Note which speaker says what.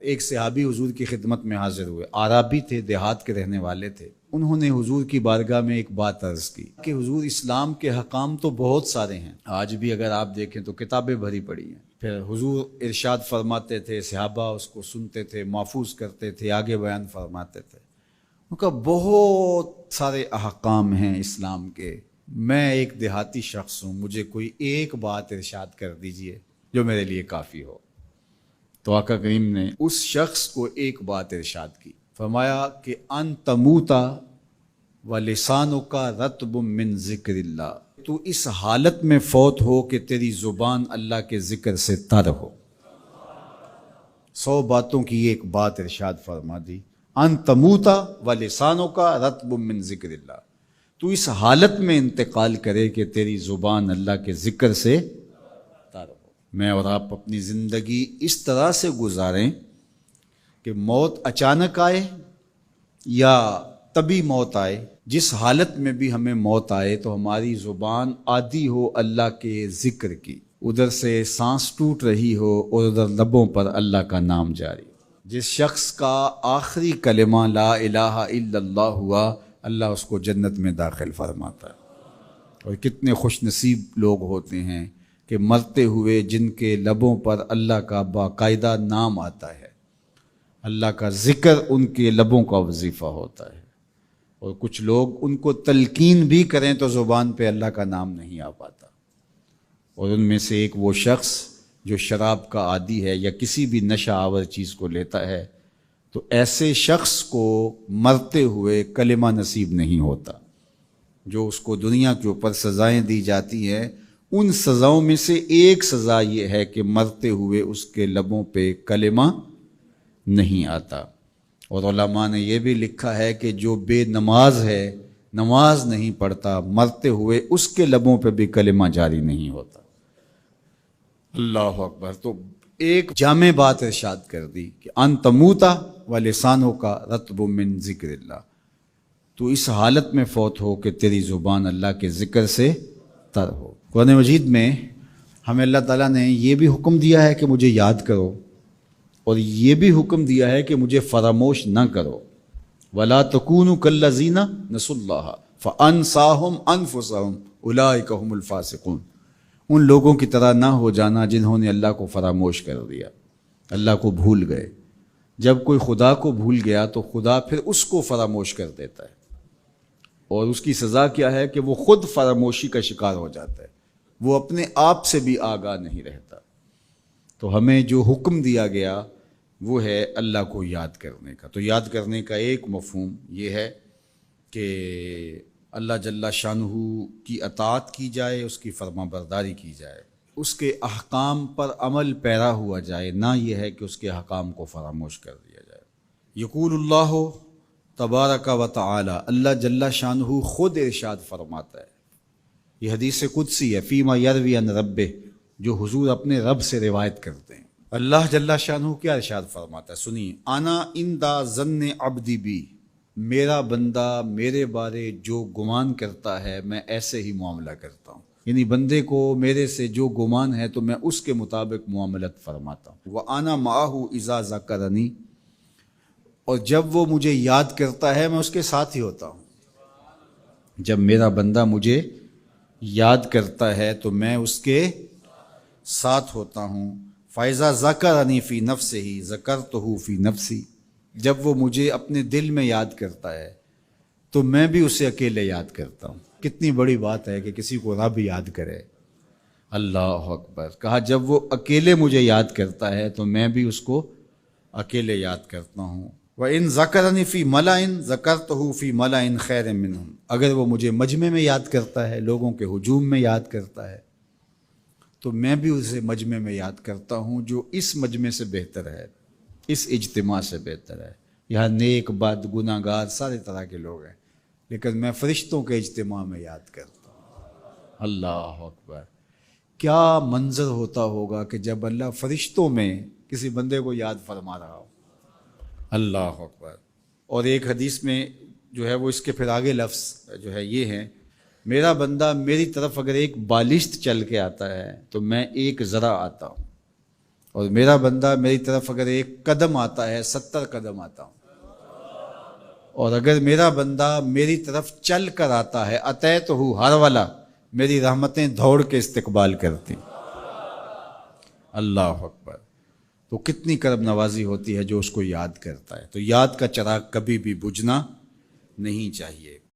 Speaker 1: ایک صحابی حضور کی خدمت میں حاضر ہوئے، عرابی تھے، دیہات کے رہنے والے تھے۔ انہوں نے حضور کی بارگاہ میں ایک بات عرض کی کہ حضور، اسلام کے حکام تو بہت سارے ہیں، آج بھی اگر آپ دیکھیں تو کتابیں بھری پڑی ہیں۔ پھر حضور ارشاد فرماتے تھے، صحابہ اس کو سنتے تھے، محفوظ کرتے تھے، آگے بیان فرماتے تھے۔ ان کا بہت سارے احکام ہیں اسلام کے، میں ایک دیہاتی شخص ہوں، مجھے کوئی ایک بات ارشاد کر دیجئے جو میرے لیے کافی ہو۔ تو آقا کریم نے اس شخص کو ایک بات ارشاد کی، فرمایا کہ ان تموتا ولسانک رطب من ذکر اللہ، تو اس حالت میں فوت ہو کہ تیری زبان اللہ کے ذکر سے تر ہو۔ 100 باتوں کی ایک بات ارشاد فرما دی، ان تموتا ولسانک رطب من ذکر اللہ، تو اس حالت میں انتقال کرے کہ تیری زبان اللہ کے ذکر سے تر ہو۔ میں اور آپ اپنی زندگی اس طرح سے گزاریں کہ موت اچانک آئے یا طبی موت آئے، جس حالت میں بھی ہمیں موت آئے تو ہماری زبان عادی ہو اللہ کے ذکر کی، ادھر سے سانس ٹوٹ رہی ہو اور ادھر لبوں پر اللہ کا نام جاری ہو۔ جس شخص کا آخری کلمہ لا الہ الا اللہ ہوا، اللہ اس کو جنت میں داخل فرماتا ہے۔ اور کتنے خوش نصیب لوگ ہوتے ہیں کہ مرتے ہوئے جن کے لبوں پر اللہ کا باقاعدہ نام آتا ہے، اللہ کا ذکر ان کے لبوں کا وظیفہ ہوتا ہے۔ اور کچھ لوگ ان کو تلقین بھی کریں تو زبان پہ اللہ کا نام نہیں آ پاتا۔ اور ان میں سے ایک وہ شخص جو شراب کا عادی ہے یا کسی بھی نشہ آور چیز کو لیتا ہے، تو ایسے شخص کو مرتے ہوئے کلمہ نصیب نہیں ہوتا۔ جو اس کو دنیا کے اوپر سزائیں دی جاتی ہیں، ان سزاؤں میں سے ایک سزا یہ ہے کہ مرتے ہوئے اس کے لبوں پہ کلمہ نہیں آتا۔ اور علماء نے یہ بھی لکھا ہے کہ جو بے نماز ہے، نماز نہیں پڑھتا، مرتے ہوئے اس کے لبوں پہ بھی کلمہ جاری نہیں ہوتا۔ اللہ اکبر۔ تو ایک جامع بات ارشاد کر دی کہ ان تموتا ولسانک رطب من ذکر اللہ، تو اس حالت میں فوت ہو کہ تیری زبان اللہ کے ذکر سے تر ہو۔ قرآن مجید میں ہمیں اللہ تعالیٰ نے یہ بھی حکم دیا ہے کہ مجھے یاد کرو، اور یہ بھی حکم دیا ہے کہ مجھے فراموش نہ کرو۔ وَلَا تَكُونُوا كَالَّذِينَ نَسُوا اللَّهَ فَأَنسَاهُمْ أَنفُسَهُمْ أُولَٰئِكَ هُمُ الْفَاسِقُونَ، ان لوگوں کی طرح نہ ہو جانا جنہوں نے اللہ کو فراموش کر دیا، اللہ کو بھول گئے۔ جب کوئی خدا کو بھول گیا تو خدا پھر اس کو فراموش کر دیتا ہے، اور اس کی سزا کیا ہے کہ وہ خود فراموشی کا شکار ہو جاتا ہے، وہ اپنے آپ سے بھی آگاہ نہیں رہتا۔ تو ہمیں جو حکم دیا گیا وہ ہے اللہ کو یاد کرنے کا۔ تو یاد کرنے کا ایک مفہوم یہ ہے کہ اللہ جل شانہ کی اطاعت کی جائے، اس کی فرما برداری کی جائے، اس کے احکام پر عمل پیرا ہوا جائے، نہ یہ ہے کہ اس کے احکام کو فراموش کر دیا جائے۔ یقول اللہ تبارک و تعالی، اللہ جل شانہ خود ارشاد فرماتا ہے، یہ حدیث قدسی ہے، فیما یروی عن ربہ، جو حضور اپنے رب سے روایت کرتے ہیں۔ اللہ جل شانہ کیا ارشاد فرماتا ہے، سنیے، انا عند ظن عبدی بی، میرا بندہ میرے بارے جو گمان کرتا ہے میں ایسے ہی معاملہ کرتا ہوں، یعنی بندے کو میرے سے جو گمان ہے تو میں اس کے مطابق معاملت فرماتا ہوں۔ وَأَنَا مَعَهُ إِذَا ذَكَرَنِي، اور جب وہ مجھے یاد کرتا ہے میں اس کے ساتھ ہی ہوتا ہوں۔ جب میرا بندہ مجھے یاد کرتا ہے تو میں اس کے ساتھ ہوتا ہوں۔ فَإِذَا ذَكَرَنِي فِي نَفْسِهِ ذَكَرْتُهُ فِي نَفْسِي، جب وہ مجھے اپنے دل میں یاد کرتا ہے تو میں بھی اسے اکیلے یاد کرتا ہوں۔ کتنی بڑی بات ہے کہ کسی کو رب یاد کرے، اللہ اکبر۔ کہا جب وہ اکیلے مجھے یاد کرتا ہے تو میں بھی اس کو اکیلے یاد کرتا ہوں۔ وَإِن ذَكَرَنِي فِي مَلَئٍ ذَكَرْتُهُ فِي مَلَئٍ خَيْرٍ مِّنْهُمْ، اگر وہ مجھے مجمع میں یاد کرتا ہے، لوگوں کے ہجوم میں یاد کرتا ہے، تو میں بھی اسے مجمع میں یاد کرتا ہوں جو اس مجمع سے بہتر ہے، اس اجتماع سے بہتر ہے۔ یہاں نیک بد گناہ گار سارے طرح کے لوگ ہیں، لیکن میں فرشتوں کے اجتماع میں یاد کرتا ہوں۔ اللہ اکبر۔ کیا منظر ہوتا ہوگا کہ جب اللہ فرشتوں میں کسی بندے کو یاد فرما رہا ہو، اللہ اکبر۔ اور ایک حدیث میں جو ہے وہ اس کے پھر آگے لفظ جو ہے یہ ہیں، میرا بندہ میری طرف اگر ایک بالشت چل کے آتا ہے تو میں ایک ذرا آتا ہوں، اور میرا بندہ میری طرف اگر 1 قدم آتا ہے 70 قدم آتا ہوں، اور اگر میرا بندہ میری طرف چل کر آتا ہے اتیت ہو ہر والا، میری رحمتیں دوڑ کے استقبال کرتی. اللہ اکبر. تو کتنی کرم نوازی ہوتی ہے جو اس کو یاد کرتا ہے. تو یاد کا چراغ کبھی بھی بجھنا نہیں چاہیے.